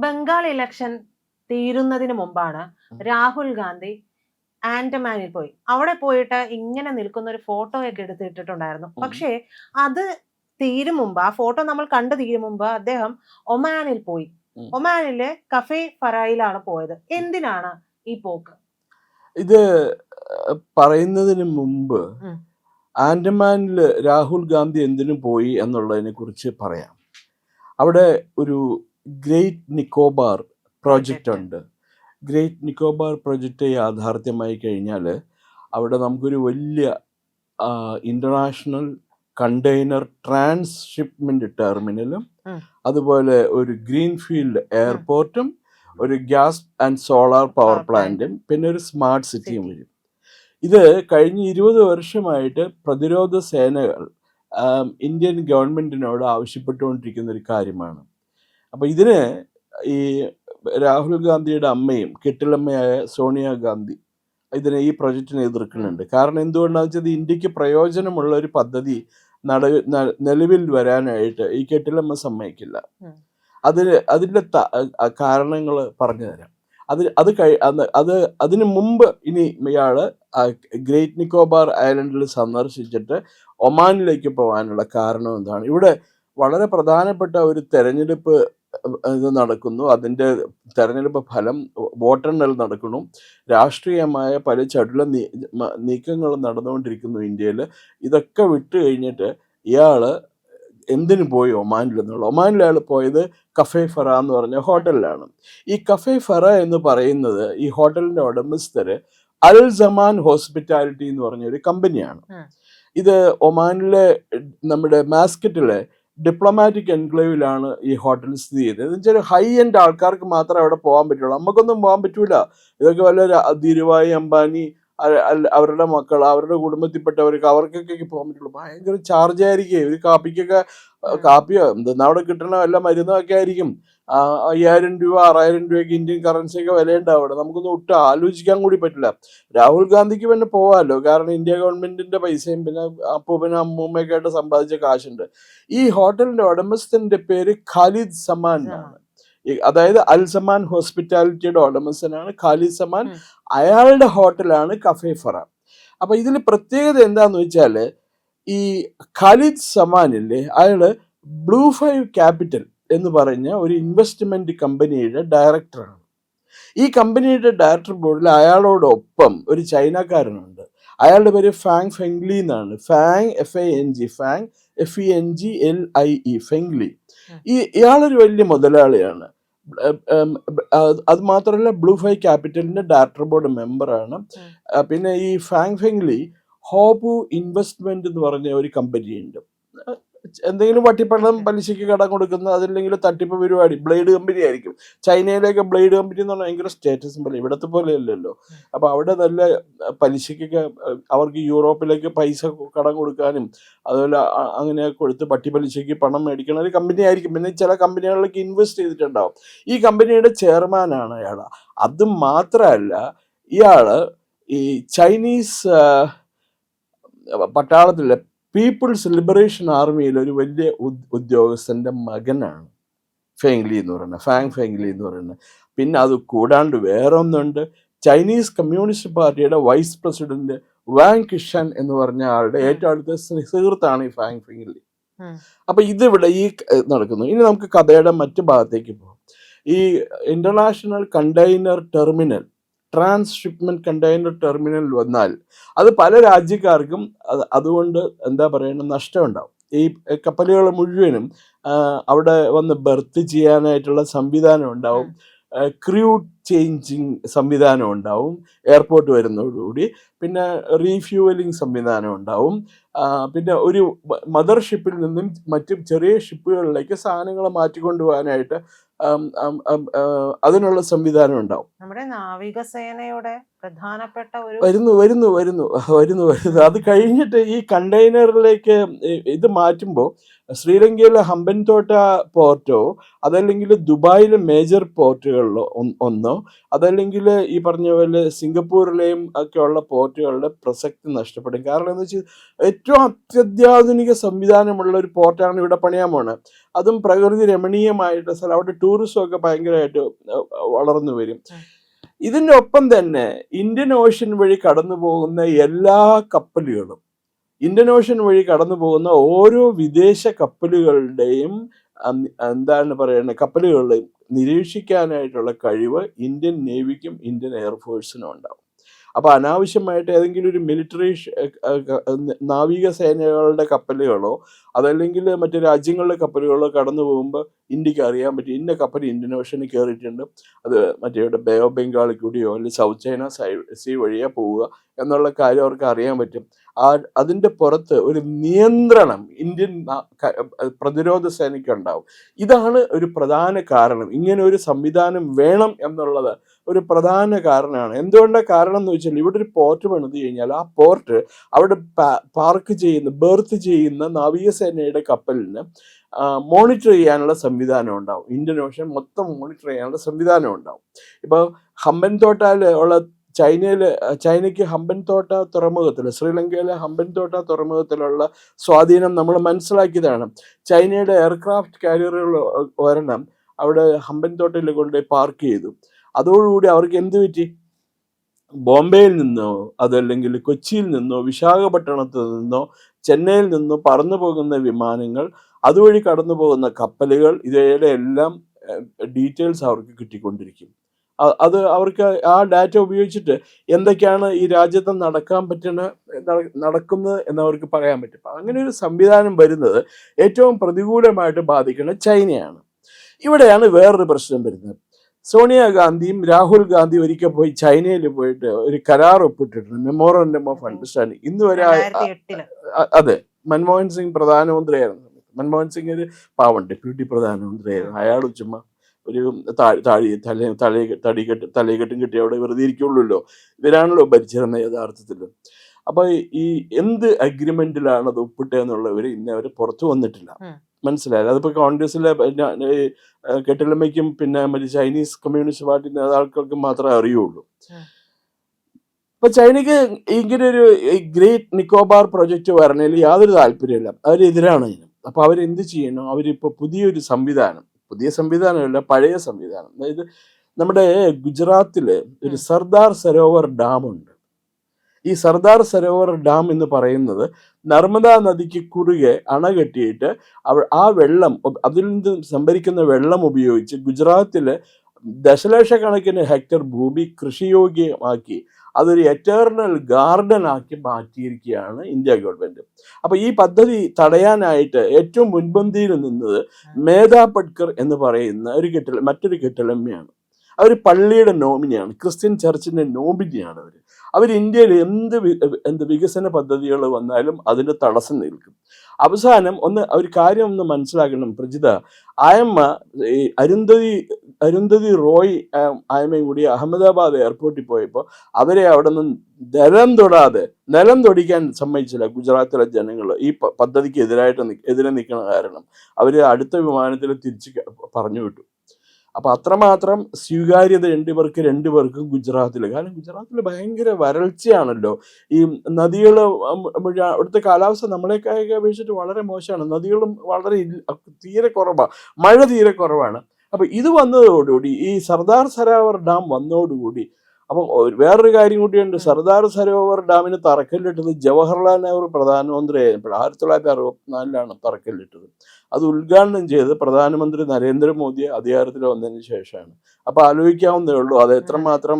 Bengal election തീരുന്നതിന് മുമ്പാണ് രാഹുൽ ഗാന്ധി ആൻഡമാനിൽ പോയി. അവിടെ പോയിട്ട് ഇങ്ങനെ നിൽക്കുന്ന ഒരു ഫോട്ടോയൊക്കെ എടുത്തിട്ടിട്ടുണ്ടായിരുന്നു. പക്ഷേ അത് തീരും മുമ്പ്, ആ ഫോട്ടോ നമ്മൾ കണ്ടു തീരും മുമ്പ് അദ്ദേഹം ഒമാനിൽ പോയി. ഒമാനിലെ കഫേ ഫറായിലാണ് പോയത്. എന്തിനാണ് ഈ പോക്ക്? ഇത് പറയുന്നതിന് മുമ്പ് ആൻഡമാനിൽ രാഹുൽ ഗാന്ധി എന്തിനു പോയി എന്നുള്ളതിനെ കുറിച്ച് പറയാം. അവിടെ ഒരു ഗ്രേറ്റ് നിക്കോബാർ പ്രോജക്റ്റ് ഉണ്ട്. ഗ്രേറ്റ് നിക്കോബാർ പ്രോജക്റ്റ് യാഥാർത്ഥ്യമായി കഴിഞ്ഞാൽ അവിടെ നമുക്കൊരു വലിയ ഇൻ്റർനാഷണൽ കണ്ടെയ്നർ ട്രാൻസ്ഷിപ്മെൻറ്റ് ടെർമിനലും അതുപോലെ ഒരു ഗ്രീൻഫീൽഡ് എയർപോർട്ടും ഒരു ഗ്യാസ് ആൻഡ് സോളാർ പവർ പ്ലാന്റും പിന്നെ ഒരു സ്മാർട്ട് സിറ്റിയും വരും. ഇത് കഴിഞ്ഞ 20 വർഷമായിട്ട് പ്രതിരോധ സേനകൾ ഇന്ത്യൻ ഗവൺമെൻറ്റിനോട് ആവശ്യപ്പെട്ടുകൊണ്ടിരിക്കുന്ന ഒരു കാര്യമാണ്. അപ്പോൾ ഇതിന് ഈ രാഹുൽ ഗാന്ധിയുടെ അമ്മയും കെട്ടിലമ്മയായ സോണിയാഗാന്ധി ഈ പ്രൊജക്റ്റിനെ എതിർക്കുന്നുണ്ട്. കാരണം എന്തുകൊണ്ടാണെന്ന് വെച്ചാൽ ഇന്ത്യക്ക് പ്രയോജനമുള്ള ഒരു പദ്ധതി നിലവിൽ വരാനായിട്ട് ഈ കെട്ടിലമ്മ സമ്മതിക്കില്ല. അതിൻ്റെ കാരണങ്ങൾ പറഞ്ഞു തരാം. അതിന് മുമ്പ് ഇനി ഇയാൾ ഗ്രേറ്റ് നിക്കോബാർ ഐലൻഡിൽ സന്ദർശിച്ചിട്ട് ഒമാനിലേക്ക് പോകാനുള്ള കാരണം എന്താണ്? ഇവിടെ വളരെ പ്രധാനപ്പെട്ട ഒരു തെരഞ്ഞെടുപ്പ് ഇത് നടക്കുന്നു. അതിൻ്റെ തെരഞ്ഞെടുപ്പ് ഫലം വോട്ടെണ്ണൽ നടക്കുന്നു. രാഷ്ട്രീയമായ പല ചടുല നീക്കങ്ങളും നടന്നുകൊണ്ടിരിക്കുന്നു ഇന്ത്യയിൽ. ഇതൊക്കെ വിട്ട് കഴിഞ്ഞിട്ട് ഇയാൾ എന്തിനു പോയി ഒമാനിൽ എന്നുള്ള? ഒമാനിൽ അയാൾ പോയത് കഫേ ഫറ എന്ന് പറഞ്ഞ ഹോട്ടലിലാണ്. ഈ കഫേ ഫറ എന്ന് പറയുന്നത് ഈ ഹോട്ടലിൻ്റെ ഉടമസ്ഥര് അൽ സമാൻ ഹോസ്പിറ്റാലിറ്റി എന്ന് പറഞ്ഞ ഒരു കമ്പനിയാണ്. ഇത് ഒമാനിലെ നമ്മുടെ മാസ്കറ്റിലെ ഡിപ്ലോമാറ്റിക് എൻക്ലേവിലാണ് ഈ ഹോട്ടൽ സ്ഥിതി ചെയ്യുന്നത്. എന്ന് വെച്ചാൽ ഹൈ എൻഡ് ആൾക്കാർക്ക് മാത്രമേ അവിടെ പോകാൻ പറ്റുള്ളൂ. നമുക്കൊന്നും പോകാൻ പറ്റൂല. ഇതൊക്കെ വല്ല ധീരുഭായി അംബാനി അവരുടെ മക്കൾ അവരുടെ കുടുംബത്തിൽപ്പെട്ടവർക്ക് അവർക്കൊക്കെ പോകാൻ പറ്റുള്ളൂ. ഭയങ്കര ചാർജ് ആയിരിക്കും. ഒരു കാപ്പിയോ എന്തെന്നാ അവിടെ കിട്ടണ വല്ല മരുന്നൊക്കെ ആയിരിക്കും. 5000 രൂപ 6000 രൂപയ്ക്ക് ഇന്ത്യൻ കറൻസിയൊക്കെ വിലയുണ്ടാവും അവിടെ. നമുക്കൊന്നും ഒട്ടും ആലോചിക്കാൻ കൂടി പറ്റില്ല. രാഹുൽ ഗാന്ധിക്ക് പിന്നെ പോവാമല്ലോ, കാരണം ഇന്ത്യ ഗവൺമെന്റിന്റെ പൈസയും പിന്നെ അപ്പൂപ്പനും അമ്മൂമ്മയൊക്കെ ആയിട്ട് സമ്പാദിച്ച കാശുണ്ട്. ഈ ഹോട്ടലിന്റെ ഉടമസ്ഥന്റെ പേര് ഖാലിദ് സമാൻ ആണ്. അതായത് അൽ സമാൻ ഹോസ്പിറ്റാലിറ്റിയുടെ ഉടമസ്ഥനാണ് ഖാലിദ് സമാൻ. അയാളുടെ ഹോട്ടലാണ് കഫേ ഫറ. അപ്പൊ ഇതിൽ പ്രത്യേകത എന്താന്ന് വെച്ചാൽ ഈ ഖാലിദ് സമാനില്ലേ, അയാള് ബ്ലൂ 5 ക്യാപിറ്റൽ എന്ന് പറഞ്ഞ ഒരു ഇൻവെസ്റ്റ്മെന്റ് കമ്പനിയുടെ ഡയറക്ടറാണ്. ഈ കമ്പനിയുടെ ഡയറക്ടർ ബോർഡിൽ അയാളോടൊപ്പം ഒരു ചൈനക്കാരനുണ്ട്. അയാളുടെ പേര് ഫാങ് ഫെങ്ലി എന്നാണ്. Fang FANG, Fang FENGLIE, ഫെങ്ലി. ഇയാളൊരു വലിയ മുതലാളിയാണ്. അത് മാത്രമല്ല ബ്ലൂ 5 ക്യാപിറ്റലിന്റെ ഡയറക്ടർ ബോർഡ് മെമ്പറാണ്. പിന്നെ ഈ ഫാങ് ഫെങ്ലി ഹോബു ഇൻവെസ്റ്റ്മെന്റ് എന്ന് പറഞ്ഞ ഒരു കമ്പനിയുണ്ട്. എന്തെങ്കിലും വട്ടിപ്പണം പലിശയ്ക്ക് കടം കൊടുക്കുന്ന, അതില്ലെങ്കിൽ തട്ടിപ്പ് പരിപാടി, ബ്ലേഡ് കമ്പനി ആയിരിക്കും. ചൈനയിലേക്ക് ബ്ലേഡ് കമ്പനി എന്ന് പറഞ്ഞാൽ ഭയങ്കര സ്റ്റേറ്റസ് പോലെ, ഇവിടത്തെ പോലെ അല്ലല്ലോ. അപ്പോൾ അവിടെ നല്ല പലിശയ്ക്കൊക്കെ അവർക്ക് യൂറോപ്പിലേക്ക് പൈസ കടം കൊടുക്കാനും അതുപോലെ അങ്ങനെ കൊടുത്ത് പലിശയ്ക്ക് പണം മേടിക്കുന്ന ഒരു കമ്പനി ആയിരിക്കും. പിന്നെ ചില കമ്പനികളിലേക്ക് ഇൻവെസ്റ്റ് ചെയ്തിട്ടുണ്ടാവും. ഈ കമ്പനിയുടെ ചെയർമാനാണ് അയാൾ. അത് മാത്രമല്ല ഇയാൾ ഈ ചൈനീസ് പട്ടാളത്തിലെ പീപ്പിൾസ് ലിബറേഷൻ ആർമിയിൽ ഒരു വലിയ ഉദ്യോഗസ്ഥൻ്റെ മകനാണ് ഫെങ്ലി എന്ന് പറയുന്നത്, ഫാങ് ഫെങ്ലി എന്ന് പറയുന്നത്. പിന്നെ അത് കൂടാണ്ട് വേറെ ഒന്നുണ്ട്. ചൈനീസ് കമ്മ്യൂണിസ്റ്റ് പാർട്ടിയുടെ വൈസ് പ്രസിഡന്റ് വാങ് കിഷൻ എന്ന് പറഞ്ഞ ആളുടെ ഏറ്റവും അടുത്ത സുഹൃത്താണ് ഈ ഫാങ് ഫെങ്ലി. അപ്പൊ ഇതിവിടെ ഈ നടക്കുന്നു. ഇനി നമുക്ക് കഥയുടെ മറ്റു ഭാഗത്തേക്ക് പോകാം. ഈ international container terminal, transshipment container terminal വന്നാൽ അത് പല രാജ്യക്കാർക്കും അതുകൊണ്ട് എന്താ പറയുക നഷ്ടമുണ്ടാവും. ഈ കപ്പലുകൾ മുഴുവനും അവിടെ വന്ന് ബെർത്ത് ചെയ്യാനായിട്ടുള്ള സംവിധാനം ഉണ്ടാവും. ക്രൂ ചേഞ്ചിങ് സംവിധാനം ഉണ്ടാവും എയർപോർട്ട് വരുന്നതോടുകൂടി. പിന്നെ റീഫ്യൂവലിംഗ് സംവിധാനം ഉണ്ടാവും. പിന്നെ ഒരു മദർ ഷിപ്പിൽ നിന്നും മറ്റു ചെറിയ ഷിപ്പുകളിലേക്ക് സാധനങ്ങൾ മാറ്റിക്കൊണ്ടുപോകാനായിട്ട് അതിനുള്ള സംവിധാനം ഉണ്ടാവും. നമ്മുടെ നാവികസേനയുടെ പ്രധാനപ്പെട്ട ഒരു വരുന്നു വരുന്നു വരുന്നു വരുന്നു വരുന്നു അത് കഴിഞ്ഞിട്ട് ഈ കണ്ടെയ്നറിലേക്ക് ഇത് മാറ്റുമ്പോൾ ശ്രീലങ്കയിലെ ഹമ്പൻതോട്ട പോർട്ടോ അതല്ലെങ്കിൽ ദുബായിലെ മേജർ പോർട്ടുകളിലോ ഒന്നോ അതല്ലെങ്കിൽ ഈ പറഞ്ഞ പോലെ സിംഗപ്പൂരിലെയും ഒക്കെ ഉള്ള പോർട്ടുകളുടെ പ്രസക്തി നഷ്ടപ്പെടും. കാരണം എന്ന് വെച്ചാൽ ഏറ്റവും അത്യന്താധുനിക സംവിധാനമുള്ള ഒരു പോർട്ടാണ് ഇവിടെ പണിയാൻ പോണത്. അതും പ്രകൃതി രമണീയമായിട്ട് സ്ഥലം, അവിടെ ടൂറിസം ഒക്കെ ഭയങ്കരമായിട്ട് വളർന്നു വരും. ഇതിൻ്റെ ഒപ്പം തന്നെ ഇന്ത്യൻ ഓഷ്യൻ വഴി കടന്നു പോകുന്ന എല്ലാ കപ്പലുകളും, ഇന്ത്യൻ ഓഷ്യൻ വഴി കടന്നു പോകുന്ന ഓരോ വിദേശ കപ്പലുകളുടെയും എന്താണ് പറയുന്നത്, കപ്പലുകളുടെയും നിരീക്ഷിക്കാനായിട്ടുള്ള കഴിവ് ഇന്ത്യൻ നേവിക്കും ഇന്ത്യൻ എയർഫോഴ്സിനും ഉണ്ടാവും. അപ്പോൾ അനാവശ്യമായിട്ട് ഏതെങ്കിലും ഒരു മിലിറ്ററി നാവികസേനകളുടെ കപ്പലുകളോ അതല്ലെങ്കിൽ മറ്റു രാജ്യങ്ങളുടെ കപ്പലുകളോ കടന്നു പോകുമ്പോൾ ഇന്ത്യക്ക് അറിയാൻ പറ്റും ഇന്ന കപ്പൽ ഇന്ത്യൻ ഓഷനിൽ കയറിയിട്ടുണ്ട്, അത് മറ്റേ ബേ ഓഫ് ബംഗാളിൽ കൂടിയോ അല്ലെങ്കിൽ സൗത്ത് ചൈന സീ വഴിയോ പോവുക എന്നുള്ള കാര്യം അവർക്ക് അറിയാൻ പറ്റും. അതിൻ്റെ പുറത്ത് ഒരു നിയന്ത്രണം ഇന്ത്യൻ പ്രതിരോധ സേനയ്ക്ക് ഉണ്ടാവും. ഇതാണ് ഒരു പ്രധാന കാരണം. ഇങ്ങനെ ഒരു സംവിധാനം വേണം എന്നുള്ളത് ഒരു പ്രധാന കാരണമാണ്. എന്തുകൊണ്ടാണ് കാരണം എന്ന് വെച്ചാൽ, ഇവിടെ ഒരു പോർട്ട് പണിത് കഴിഞ്ഞാൽ ആ പോർട്ട് അവിടെ പാർക്ക് ചെയ്യുന്ന ബെർത്ത് ചെയ്യുന്ന നാവികസേനയുടെ കപ്പലിന് മോണിറ്റർ ചെയ്യാനുള്ള സംവിധാനം ഉണ്ടാവും. ഇന്ത്യൻ ഓഷൻ മൊത്തം മോണിറ്റർ ചെയ്യാനുള്ള സംവിധാനം ഉണ്ടാവും. ഇപ്പോൾ ഹമ്പൻതോട്ടയിൽ ഉള്ള ചൈനയ്ക്ക് ഹമ്പൻതോട്ട തുറമുഖത്തിൽ, ശ്രീലങ്കയിലെ ഹമ്പൻതോട്ട തുറമുഖത്തിലുള്ള സ്വാധീനം നമ്മൾ മനസ്സിലാക്കിയതാണ്. ചൈനയുടെ എയർക്രാഫ്റ്റ് കാരിയറുകൾ ഒരെണ്ണം അവിടെ ഹമ്പൻതോട്ടയിൽ കൊണ്ടുപോയി പാർക്ക് ചെയ്തു. അതോടുകൂടി അവർക്ക് എന്ത് പറ്റി? ബോംബെയിൽ നിന്നോ അതല്ലെങ്കിൽ കൊച്ചിയിൽ നിന്നോ വിശാഖപട്ടണത്തിൽ നിന്നോ ചെന്നൈയിൽ നിന്നോ പറന്നു പോകുന്ന വിമാനങ്ങൾ, അതുവഴി കടന്നു പോകുന്ന കപ്പലുകൾ, ഇവയുടെ എല്ലാം ഡീറ്റെയിൽസ് അവർക്ക് കിട്ടിക്കൊണ്ടിരിക്കും. അത് അവർക്ക് ആ ഡാറ്റ ഉപയോഗിച്ചിട്ട് എന്തൊക്കെയാണ് ഈ രാജ്യത്ത് നടക്കുന്നത് എന്നവർക്ക് പറയാൻ പറ്റും. അങ്ങനെ ഒരു സംവിധാനം വരുന്നത് ഏറ്റവും പ്രതികൂലമായിട്ട് ബാധിക്കുന്ന ചൈനയാണ്. ഇവിടെയാണ് വേറൊരു പ്രശ്നം വരുന്നത്. സോണിയാഗാന്ധിയും രാഹുൽ ഗാന്ധിയും ഒരിക്കൽ പോയി ചൈനയിൽ പോയിട്ട് ഒരു കരാർ ഒപ്പിട്ടിട്ടുണ്ട്, മെമ്മോറണ്ടം ഓഫ് അണ്ടർസ്റ്റാൻഡിങ്. ഇന്ന് വരെ അതെ, മൻമോഹൻ സിംഗ് പ്രധാനമന്ത്രിയായിരുന്നു. മൻമോഹൻ സിംഗ് ഒരു പാവം ഡെപ്യൂട്ടി പ്രധാനമന്ത്രിയായിരുന്നു. അയാൾ ചുമ്മാ ഒരു തലയെക്കെട്ടും കിട്ടി അവിടെ വെറുതെ ഇരിക്കുള്ളൂല്ലോ. ഇവരാണല്ലോ ഭരിച്ചിരുന്നത് യഥാർത്ഥത്തിൽ. അപ്പൊ ഈ എന്ത് അഗ്രിമെന്റിലാണ് അത് ഒപ്പിട്ടതെന്നുള്ളവർ ഇന്നവർ പുറത്തു വന്നിട്ടില്ല. മനസ്സിലായത്? അതിപ്പോ കോൺഗ്രസിലെ കെട്ടിലമ്മയ്ക്കും പിന്നെ മറ്റേ ചൈനീസ് കമ്മ്യൂണിസ്റ്റ് പാർട്ടി നേതാക്കൾക്കും മാത്രമേ അറിയുള്ളൂ. അപ്പൊ ചൈനയ്ക്ക് ഇങ്ങനെ ഒരു ഗ്രേറ്റ് നിക്കോബാർ പ്രൊജക്ട് വരണതിൽ യാതൊരു താല്പര്യമില്ല. അവരെതിരാണ് ഇതിന്. അപ്പൊ അവരെന്ത് ചെയ്യണം? അവരിപ്പോ പുതിയ സംവിധാനമല്ല, പഴയ സംവിധാനം. അതായത് നമ്മുടെ ഗുജറാത്തില് ഒരു സർദാർ സരോവർ ഡാം ഉണ്ട്. ഈ സർദാർ സരോവർ ഡാം എന്ന് പറയുന്നത് നർമ്മദ നദിക്ക് കുറുകെ അണ കെട്ടിയിട്ട് ആ വെള്ളം, അതിൽ നിന്ന് സംഭരിക്കുന്ന വെള്ളം ഉപയോഗിച്ച് ഗുജറാത്തിലെ ദശലക്ഷക്കണക്കിന് ഹെക്ടർ ഭൂമി കൃഷിയോഗ്യമാക്കി അതൊരു എറ്റേർണൽ ഗാർഡൻ ആക്കി മാറ്റിയിരിക്കുകയാണ് ഇന്ത്യ ഗവൺമെന്റ്. അപ്പൊ ഈ പദ്ധതി തടയാനായിട്ട് ഏറ്റവും മുൻപന്തിയിൽ നിന്നത് മേധാ പട്കർ എന്ന് പറയുന്ന മറ്റൊരു കെട്ടിലമ്മയാണ്. അവർ പള്ളിയുടെ നോമിനിയാണ്, ക്രിസ്ത്യൻ ചർച്ചിന്റെ നോമിനിയാണ് അവർ ഇന്ത്യയിൽ എന്ത് വികസന പദ്ധതികൾ വന്നാലും അതിന് തടസ്സം നിൽക്കും. അവസാനം ഒരു കാര്യം ഒന്ന് മനസ്സിലാക്കണം പ്രജിത. ആയമ്മ ഈ അരുന്ധതി റോയ് ആയമ്മയും കൂടി അഹമ്മദാബാദ് എയർപോർട്ടിൽ പോയപ്പോൾ അവരെ അവിടെ നിന്ന് നിലം തൊടിക്കാൻ സമ്മതിച്ചില്ല ഗുജറാത്തിലെ ജനങ്ങൾ. ഈ പദ്ധതിക്ക് എതിരെ നിൽക്കുന്ന കാരണം അവർ അടുത്ത വിമാനത്തിൽ തിരിച്ച് പറഞ്ഞു വിട്ടു. അപ്പൊ അത്രമാത്രം സ്വീകാര്യത രണ്ടുപേർക്കും ഗുജറാത്തിൽ. കാരണം ഗുജറാത്തിൽ ഭയങ്കര വരൾച്ചയാണല്ലോ. ഈ നദികൾ അവിടുത്തെ കാലാവസ്ഥ നമ്മളെയൊക്കെ അപേക്ഷിച്ചിട്ട് വളരെ മോശമാണ്. നദികളും തീരെ കുറവാണ്, മഴ തീരെ കുറവാണ്. അപ്പൊ ഇത് വന്നതോടുകൂടി, ഈ സർദാർ സരോവർ ഡാം വന്നതോടുകൂടി, അപ്പം വേറൊരു കാര്യം കൂടിയുണ്ട്. സർദാർ സരോവർ ഡാമിന് തറക്കല്ലിട്ടത് ജവഹർലാൽ നെഹ്റു പ്രധാനമന്ത്രിയായപ്പോൾ 1964 തറക്കല്ലിട്ടത്. അത് ഉദ്ഘാടനം ചെയ്ത് പ്രധാനമന്ത്രി നരേന്ദ്രമോദി അധികാരത്തിൽ വന്നതിന് ശേഷമാണ്. അപ്പൊ ആലോചിക്കാവുന്നതേ ഉള്ളൂ അത് എത്രമാത്രം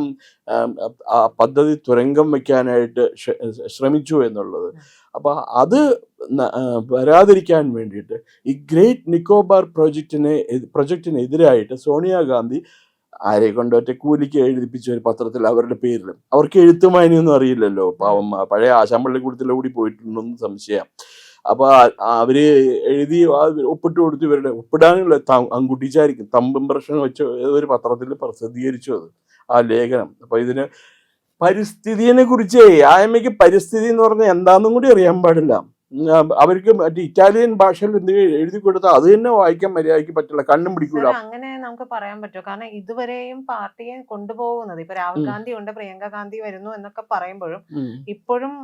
ആ പദ്ധതി തുരങ്കം വെക്കാനായിട്ട് ശ്രമിച്ചു എന്നുള്ളത്. അപ്പൊ അത് വരാതിരിക്കാൻ വേണ്ടിയിട്ട് ഈ ഗ്രേറ്റ് നിക്കോബാർ പ്രൊജക്റ്റിനെതിരായിട്ട് സോണിയാഗാന്ധി ആരെ കൊണ്ട് ഒറ്റ കൂലിക്ക് എഴുതിപ്പിച്ച ഒരു പത്രത്തിൽ അവരുടെ പേരിൽ, അവർക്ക് എഴുത്തും വായനയൊന്നും അറിയില്ലല്ലോ പാവം, പഴയ ആശാമ്പള്ളിക്കൂടത്തിലെ കൂടി പോയിട്ടുണ്ടെന്ന് സംശയം. അപ്പൊ അവര് എഴുതി ഒപ്പിട്ട് കൊടുത്ത് ഇവരുടെ ഒപ്പിടാനുള്ള അങ്കുട്ടിച്ചായിരിക്കും തമ്പ് ഇംപ്രഷൻ വെച്ച് ഒരു പത്രത്തിൽ പ്രസിദ്ധീകരിച്ചു ആ ലേഖനം. അപ്പൊ ഇതിന് പരിസ്ഥിതിയെ കുറിച്ച് ആയമ്മയ്ക്ക് പരിസ്ഥിതി എന്ന് പറഞ്ഞാൽ എന്താണെന്നും കൂടി അറിയാൻ പാടില്ല. അവർക്ക് മറ്റേ ഇറ്റാലിയൻ ഭാഷയിൽ എന്തെങ്കിലും എഴുതി കൊടുത്താൽ അത് തന്നെ വായിക്കാൻ മര്യാദയ്ക്ക് പറ്റില്ല, കണ്ണും പിടിക്കൂല. അങ്ങനെ നമുക്ക് പറയാൻ പറ്റുമോ? കാരണം ഇതുവരെയും പാർട്ടിയെ കൊണ്ടുപോകുന്നത് ഇപ്പൊ രാഹുൽ ഗാന്ധി ഉണ്ട്, പ്രിയങ്ക ഗാന്ധി വരുന്നു എന്നൊക്കെ പറയുമ്പോഴും ഇപ്പോഴും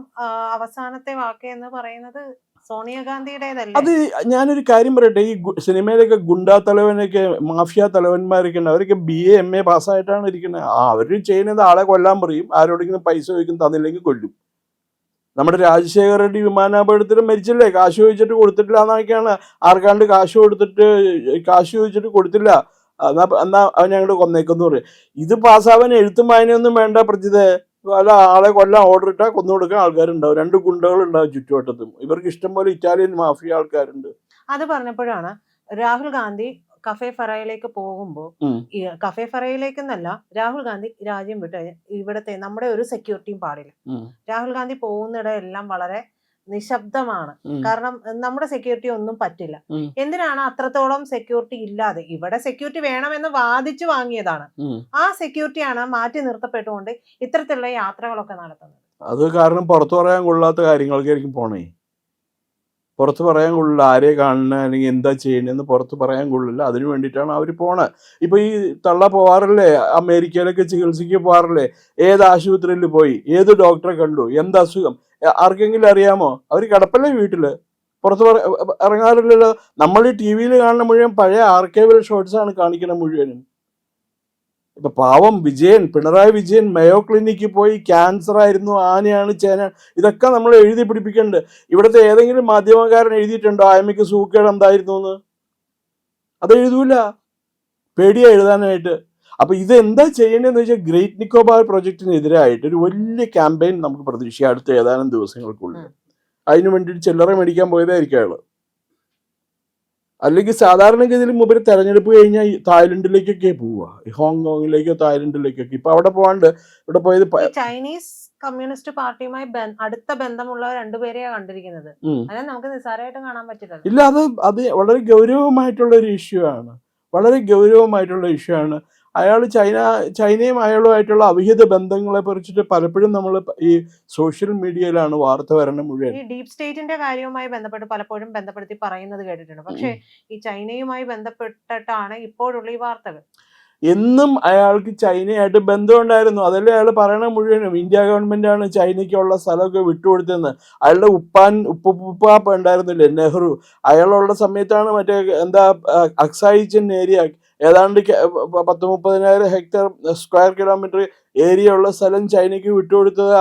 അവസാനത്തെ വാക്ക് എന്ന് പറയുന്നത് സോണിയാഗാന്ധിയുടേതല്ലേ? അത് ഞാനൊരു കാര്യം പറയട്ടെ, ഈ സിനിമയിലൊക്കെ ഗുണ്ടാ തലവനൊക്കെ മാഫിയ തലവന്മാരൊക്കെ ഉണ്ട്, അവരൊക്കെ BA MA പാസ്സായിട്ടാണ് ഇരിക്കുന്നത്. അവർ ചെയ്യുന്നത് ആളെ കൊല്ലാൻ പറയും, ആരോടെങ്കിലും പൈസ ചോദിക്കും, തന്നില്ലെങ്കിൽ കൊല്ലും. നമ്മുടെ രാജശേഖർ റെഡ്ഡി വിമാനാപകടത്തിൽ മരിച്ചില്ലേ, കാശ് ചോദിച്ചിട്ട് കൊടുത്തിട്ടില്ല എന്നൊക്കെയാണ്. ആർക്കാണ്ട് കാശ് ചോദിച്ചിട്ട് കൊടുത്തില്ല, എന്നാ അവൻ ഞങ്ങൾ കൊന്നേക്കെന്ന് പറയും. ഇത് പാസ്സാവാൻ എഴുത്തും വായനയൊന്നും വേണ്ട പ്രജിത. അല്ല, ആളെ കൊല്ലാൻ ഓർഡർ ഇട്ടാൽ കൊന്നു കൊടുക്കാൻ ആൾക്കാരുണ്ടാവും, 2 ഗുണ്ടകളുണ്ടാവും ചുറ്റുവട്ടത്തും. ഇവർക്ക് ഇഷ്ടം പോലെ ഇറ്റാലിയൻ മാഫിയ ആൾക്കാരുണ്ട്. അത് പറഞ്ഞപ്പോഴാണ് രാഹുൽ ഗാന്ധി കഫേ ഫറയിലേക്ക് പോകുമ്പോൾ, ഈ കഫേ ഫറയിലേക്ക് എന്നല്ല, രാഹുൽ ഗാന്ധി രാജ്യം വിട്ട് ഇവിടത്തെ നമ്മുടെ ഒരു സെക്യൂരിറ്റിയും പാടില്ല. രാഹുൽ ഗാന്ധി പോകുന്നിടം എല്ലാം വളരെ നിശബ്ദമാണ്. കാരണം നമ്മുടെ സെക്യൂരിറ്റി ഒന്നും പറ്റില്ല. എന്തിനാണ് അത്രത്തോളം സെക്യൂരിറ്റി ഇല്ലാതെ? ഇവിടെ സെക്യൂരിറ്റി വേണമെന്ന് വാദിച്ചു വാങ്ങിയതാണ്. ആ സെക്യൂരിറ്റിയാണ് മാറ്റി നിർത്തപ്പെട്ടുകൊണ്ട് ഇത്തരത്തിലുള്ള യാത്രകളൊക്കെ നടത്തുന്നത്. അത് കാരണം പുറത്തു പറയാൻ കൊള്ളാത്ത കാര്യങ്ങൾക്കായിരിക്കും പോണേ. പുറത്ത് പറയാൻ കൊള്ളില്ല, ആരെ കാണുന്ന അല്ലെങ്കിൽ എന്താ ചെയ്യണമെന്ന് പുറത്ത് പറയാൻ കൊള്ളില്ല. അതിന് വേണ്ടിയിട്ടാണ് അവർ പോണത്. ഇപ്പൊ ഈ തള്ള പോവാറില്ലേ, അമേരിക്കയിലൊക്കെ ചികിത്സയ്ക്ക് പോവാറില്ലേ? ഏത് ആശുപത്രിയിൽ പോയി, ഏത് ഡോക്ടറെ കണ്ടു, എന്ത് അസുഖം ആർക്കെങ്കിലും അറിയാമോ? അവർ കിടപ്പല്ലേ വീട്ടില്, പുറത്ത് ഇറങ്ങാറില്ലല്ലോ. നമ്മൾ ഈ TV കാണുന്ന മുഴുവൻ പഴയ ആർക്കൈവൽ ഷോട്ട്സ് ആണ് കാണിക്കുന്നത് മുഴുവനും. ഇപ്പൊ പാവം പിണറായി വിജയൻ മയോ ക്ലിനിക്കിൽ പോയി ക്യാൻസർ ആയിരുന്നു, ആനയാണ്, ചേന, ഇതൊക്കെ നമ്മൾ എഴുതി പിടിപ്പിക്കുന്നുണ്ട്. ഇവിടുത്തെ ഏതെങ്കിലും മാധ്യമകാരൻ എഴുതിയിട്ടുണ്ടോ ആയമ്മയ്ക്ക് സൂക്കേട് എന്തായിരുന്നു എന്ന്? അത് എഴുതൂല, പേടിയാ എഴുതാനായിട്ട്. അപ്പൊ ഇത് എന്താ ചെയ്യേണ്ടതെന്ന് വെച്ചാൽ ഗ്രേറ്റ് നിക്കോബാർ പ്രൊജക്ടിനെതിരായിട്ട് ഒരു വലിയ ക്യാമ്പയിൻ നമുക്ക് പ്രതീക്ഷിക്കാം അടുത്ത ഏതാനും ദിവസങ്ങൾക്കുള്ളിൽ. അതിനു വേണ്ടിയിട്ട് ചില്ലറ മേടിക്കാൻ പോയതായിരിക്കും അയാള്. അല്ലെങ്കിൽ സാധാരണഗതിയിൽ മൂപ്പര് തെരഞ്ഞെടുപ്പ് കഴിഞ്ഞാൽ തായ്ലൻഡിലേക്കൊക്കെ പോവുക, ഹോങ്കോങ്ങിലേക്കോ തായ്ലൻഡിലേക്കൊക്കെ. ഇപ്പൊ അവിടെ പോകാണ്ട് ഇവിടെ പോയത് ചൈനീസ് കമ്മ്യൂണിസ്റ്റ് പാർട്ടിയുമായി അടുത്ത ബന്ധമുള്ള 2 പേരെയാണ് കണ്ടിരിക്കുന്നത്. അതിനെ നമുക്ക് നിസ്സാരമായിട്ട് കാണാൻ പറ്റില്ല. ഇല്ല, അത് വളരെ ഗൗരവമായിട്ടുള്ള ഒരു ഇഷ്യൂ ആണ്, വളരെ ഗൗരവമായിട്ടുള്ള ഇഷ്യൂ ആണ്. അയാൾ ചൈനയും അയാളുമായിട്ടുള്ള അവിഹിത ബന്ധങ്ങളെ കുറിച്ചിട്ട് പലപ്പോഴും നമ്മൾ ഈ സോഷ്യൽ മീഡിയയിലാണ് വാർത്ത വരണം മുഴുവൻ. ഈ ഡീപ് സ്റ്റേറ്റിന്റെ കാര്യവുമായി ബന്ധപ്പെട്ട് പലപ്പോഴും ബന്ധപ്പെടുത്തി പറയുന്നത് കേട്ടിട്ടുണ്ട്. പക്ഷേ ഈ ചൈനയുമായി ബന്ധപ്പെട്ടിട്ടാണ് ഇപ്പോഴുള്ള ഈ വാർത്തകൾ. എന്നും അയാൾക്ക് ചൈനയായിട്ട് ബന്ധമുണ്ടായിരുന്നു. അതല്ലേ അയാൾ പറയണ മുഴുവനും. ഇന്ത്യ ഗവൺമെന്റാണ് ചൈനയ്ക്കുള്ള സ്ഥലമൊക്കെ വിട്ടുകൊടുത്തതെന്ന്. അയാളുടെ ഉപ്പാപ്പ ഉണ്ടായിരുന്നില്ലേ, നെഹ്റു, അയാളുള്ള സമയത്താണ് മറ്റേ എന്താ അക്സായി ചിൻ ഏരിയ, ഏതാണ്ട് 10-30,000 ഹെക്ടർ സ്ക്വയർ കിലോമീറ്റർ ഏരിയ ഉള്ള സ്ഥലം ചൈനയ്ക്ക് വിട്ടുകൊടുത്തത്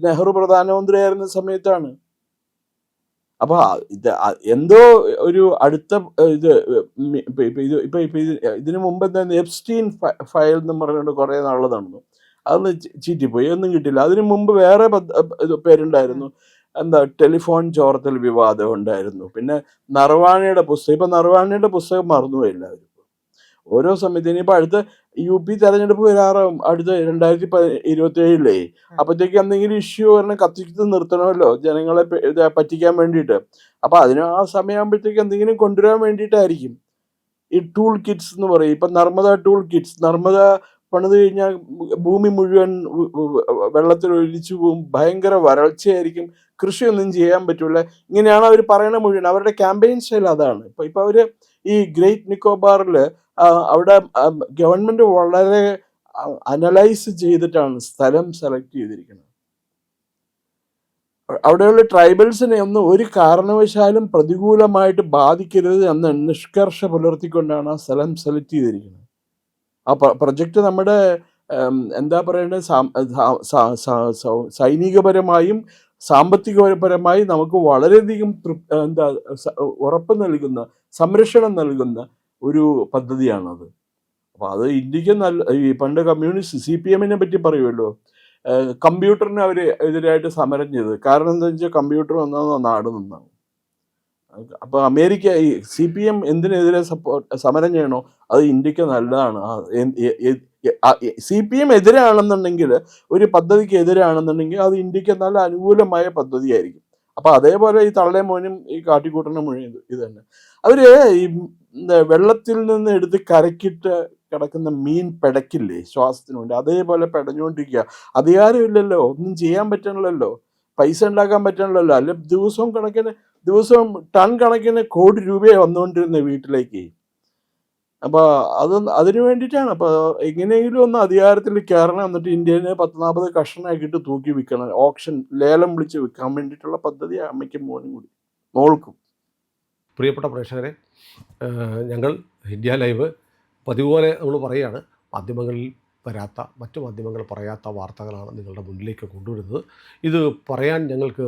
നെഹ്റു പ്രധാനമന്ത്രിയായിരുന്ന സമയത്താണ്. അപ്പൊ ഇത് എന്തോ ഒരു അടുത്ത ഇതിനു മുമ്പ് എന്താ എപ്സ്റ്റീൻ ഫയൽ എന്ന് പറഞ്ഞുകൊണ്ട് കുറെ നാള് നടന്നു. അതൊന്ന് ചീറ്റിപ്പോയി, ഒന്നും കിട്ടില്ല. അതിനു മുമ്പ് വേറെ പേരുണ്ടായിരുന്നു, എന്താ ടെലിഫോൺ ചോർത്തൽ വിവാദം ഉണ്ടായിരുന്നു. പിന്നെ നർവാണയുടെ പുസ്തകം, ഇപ്പൊ നർവാണയുടെ പുസ്തകം മറന്നുപോയി എല്ലാവരും. ഓരോ സമയത്ത് ഇനിയിപ്പോ അടുത്ത UP തെരഞ്ഞെടുപ്പ് വരാറാവും, അടുത്ത 2027. അപ്പത്തേക്ക് എന്തെങ്കിലും ഇഷ്യൂ പറഞ്ഞാൽ കത്തിച്ച് നിർത്തണമല്ലോ ജനങ്ങളെ പറ്റിക്കാൻ വേണ്ടിയിട്ട്. അപ്പൊ ആ സമയമാകുമ്പോഴത്തേക്ക് എന്തെങ്കിലും കൊണ്ടുവരാൻ വേണ്ടിയിട്ടായിരിക്കും ഈ ടൂൾ കിറ്റ്സ് എന്ന് പറയും. ഇപ്പൊ നർമ്മദ ടൂൾ കിറ്റ്സ്, നർമ്മദ പണിത് കഴിഞ്ഞാൽ ഭൂമി മുഴുവൻ വെള്ളത്തിൽ ഒലിച്ചു പോവും, ഭയങ്കര വരൾച്ചയായിരിക്കും, കൃഷിയൊന്നും ചെയ്യാൻ പറ്റൂല. ഇങ്ങനെയാണ് അവർ പറയണ മുഴുവൻ. അവരുടെ ക്യാമ്പയിൻ സ്റ്റൈൽ അതാണ്. ഇപ്പൊ അവര് ഈ ഗ്രേറ്റ് നിക്കോബാറിൽ അവിടെ ഗവൺമെന്റ് വളരെ അനലൈസ് ചെയ്തിട്ടാണ് സ്ഥലം സെലക്ട് ചെയ്തിരിക്കുന്നത്. അവിടെയുള്ള ട്രൈബൽസിനെ ഒന്നും ഒരു കാരണവശാലും പ്രതികൂലമായിട്ട് ബാധിക്കരുത് എന്ന നിഷ്കർഷ പുലർത്തിക്കൊണ്ടാണ് ആ സ്ഥലം സെലക്ട് ചെയ്തിരിക്കുന്നത്. ആ പ്രൊജക്റ്റ് നമ്മുടെ എന്താ പറയേണ്ടത്, സൈനികപരമായും സാമ്പത്തികപരമായി നമുക്ക് വളരെയധികം ഉറപ്പ് നൽകുന്ന, സംരക്ഷണം നൽകുന്ന ഒരു പദ്ധതിയാണത്. അപ്പൊ അത് ഇന്ത്യക്ക് ഈ പണ്ട് കമ്മ്യൂണിസ്റ്റ് CPM പറ്റി പറയുമല്ലോ, കമ്പ്യൂട്ടറിന് അവർ എതിരായിട്ട് സമരം ചെയ്തത്. കാരണം എന്താ വെച്ചാൽ കമ്പ്യൂട്ടർ വന്നാൽ നാട് നിന്നാണ്. അപ്പൊ അമേരിക്ക ഈ CPM എന്തിനെതിരെ സമരം ചെയ്യണോ അത് ഇന്ത്യക്ക് നല്ലതാണ്. CPM എതിരാണെന്നുണ്ടെങ്കിൽ, ഒരു പദ്ധതിക്ക് എതിരാണെന്നുണ്ടെങ്കിൽ അത് ഇന്ത്യക്ക് നല്ല അനുകൂലമായ പദ്ധതിയായിരിക്കും. അപ്പൊ അതേപോലെ ഈ തള്ളേ മോനും ഈ കാട്ടിക്കൂട്ടണ മുഴുവൻ ഇത് തന്നെ. അവര് ഈ വെള്ളത്തിൽ നിന്ന് എടുത്ത് കരക്കിട്ട് കിടക്കുന്ന മീൻ പിടയ്ക്കില്ലേ ശ്വാസത്തിന് വേണ്ടി, അതേപോലെ പിടഞ്ഞുകൊണ്ടിരിക്കുക. അധികാരമില്ലല്ലോ, ഒന്നും ചെയ്യാൻ പറ്റണില്ലല്ലോ, പൈസ ഉണ്ടാക്കാൻ പറ്റണില്ലല്ലോ. അല്ല ദിവസവും ടൺ കണക്കിന് കോടി രൂപയാണ് വന്നുകൊണ്ടിരുന്നത് വീട്ടിലേക്ക്. അപ്പോൾ അതിന് വേണ്ടിയിട്ടാണ്. അപ്പോൾ എങ്ങനെയെങ്കിലും ഒന്ന് അധികാരത്തിൽ കയറണം, എന്നിട്ട് ഇന്ത്യനെ 10-40 കഷണമാക്കിയിട്ട് തൂക്കി വിൽക്കണം, ഓപ്ഷൻ ലേലം വിളിച്ച് വിൽക്കാൻ വേണ്ടിയിട്ടുള്ള പദ്ധതിയാണ് അമ്മയ്ക്കും മോൾക്കും. പ്രിയപ്പെട്ട പ്രേക്ഷകരെ, ഞങ്ങൾ ഇന്ത്യ ലൈവ് പതിവുപോലെ നമ്മൾ പറയുകയാണ്, മാധ്യമങ്ങളിൽ വരാത്ത, മറ്റു മാധ്യമങ്ങൾ പറയാത്ത വാർത്തകളാണ് നിങ്ങളുടെ മുന്നിലേക്ക് കൊണ്ടുവരുന്നത്. ഇത് പറയാൻ ഞങ്ങൾക്ക്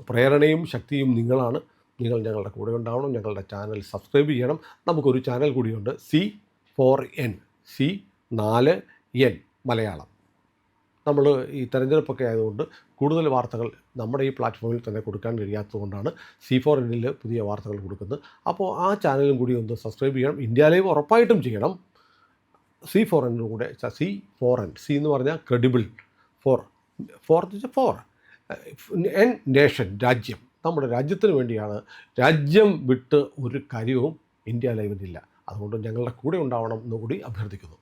പ്രേരണയും ശക്തിയും നിങ്ങളാണ്. നിങ്ങൾ ഞങ്ങളുടെ കൂടെ ഉണ്ടാവണം. ഞങ്ങളുടെ ചാനൽ സബ്സ്ക്രൈബ് ചെയ്യണം. നമുക്കൊരു ചാനൽ കൂടിയുണ്ട്, C4N, C4N മലയാളം. നമ്മൾ ഈ തെരഞ്ഞെടുപ്പൊക്കെ ആയതുകൊണ്ട് കൂടുതൽ വാർത്തകൾ നമ്മുടെ ഈ പ്ലാറ്റ്ഫോമിൽ തന്നെ കൊടുക്കാൻ കഴിയാത്തതുകൊണ്ടാണ് C4Nൽ പുതിയ വാർത്തകൾ കൊടുക്കുന്നത്. അപ്പോൾ ആ ചാനലും കൂടി ഒന്ന് സബ്സ്ക്രൈബ് ചെയ്യണം. ഇന്ത്യ ലൈവ് ഉറപ്പായിട്ടും ചെയ്യണം. C4N കൂടെ, C4N, C എന്ന് പറഞ്ഞാൽ ക്രെഡിബിൾ, ഫോർ എൻ നേഷൻ, രാജ്യം. നമ്മുടെ രാജ്യത്തിന് വേണ്ടിയാണ്. രാജ്യം വിട്ട് ഒരു കാര്യവും ഇന്ത്യ ലൈവിനില്ല. അതുകൊണ്ട് ഞങ്ങളുടെ കൂടെ ഉണ്ടാവണം എന്നുകൂടി അഭ്യർത്ഥിക്കുന്നു.